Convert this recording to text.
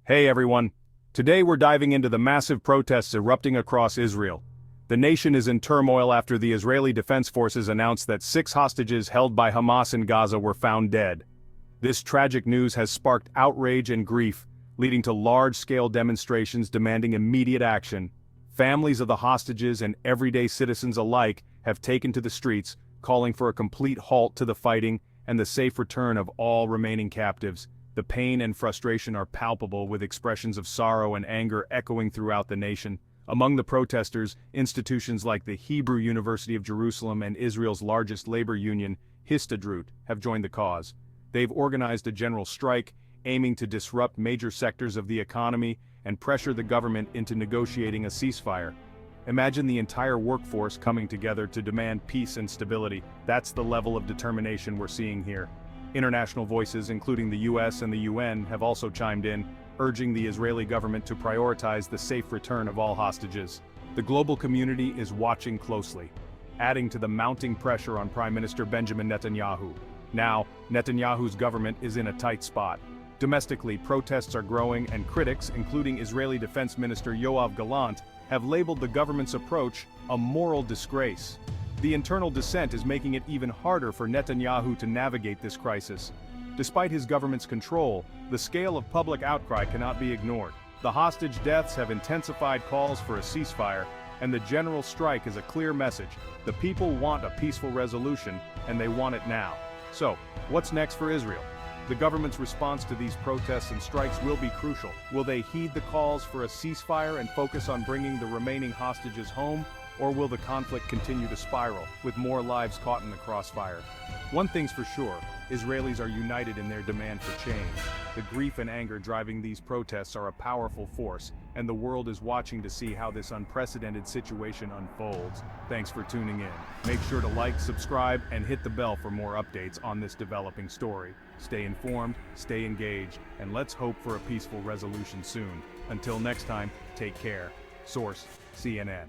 Hey everyone. Today we're diving into the massive protests erupting across Israel. The nation is in turmoil after the Israeli Defense Forces announced that 6 hostages held by Hamas in Gaza were found dead. This tragic news has sparked outrage and grief, leading to large-scale demonstrations demanding immediate action. Families of the hostages and everyday citizens alike have taken to the streets, calling for a complete halt to the fighting and the safe return of all remaining captives. The pain and frustration are palpable, with expressions of sorrow and anger echoing throughout the nation. Among the protesters, institutions like the Hebrew University of Jerusalem and Israel's largest labor union, Histadrut, have joined the cause. They've organized a general strike, aiming to disrupt major sectors of the economy and pressure the government into negotiating a ceasefire. Imagine the entire workforce coming together to demand peace and stability. That's the level of determination we're seeing here. International voices, including the US and the UN, have also chimed in, urging the Israeli government to prioritize the safe return of all hostages. The global community is watching closely, adding to the mounting pressure on Prime Minister Benjamin Netanyahu. Now, Netanyahu's government is in a tight spot. Domestically, protests are growing, and critics, including Israeli Defense Minister Yoav Gallant, have labeled the government's approach a moral disgrace. The internal dissent is making it even harder for Netanyahu to navigate this crisis. Despite his government's control, the scale of public outcry cannot be ignored. The hostage deaths have intensified calls for a ceasefire, and the general strike is a clear message. The people want a peaceful resolution, and they want it now. So, what's next for Israel? The government's response to these protests and strikes will be crucial. Will they heed the calls for a ceasefire and focus on bringing the remaining hostages home? Or will the conflict continue to spiral, with more lives caught in the crossfire? One thing's for sure, Israelis are united in their demand for change. The grief and anger driving these protests are a powerful force, and the world is watching to see how this unprecedented situation unfolds. Thanks for tuning in. Make sure to like, subscribe, and hit the bell for more updates on this developing story. Stay informed, stay engaged, and let's hope for a peaceful resolution soon. Until next time, take care. Source: CNN.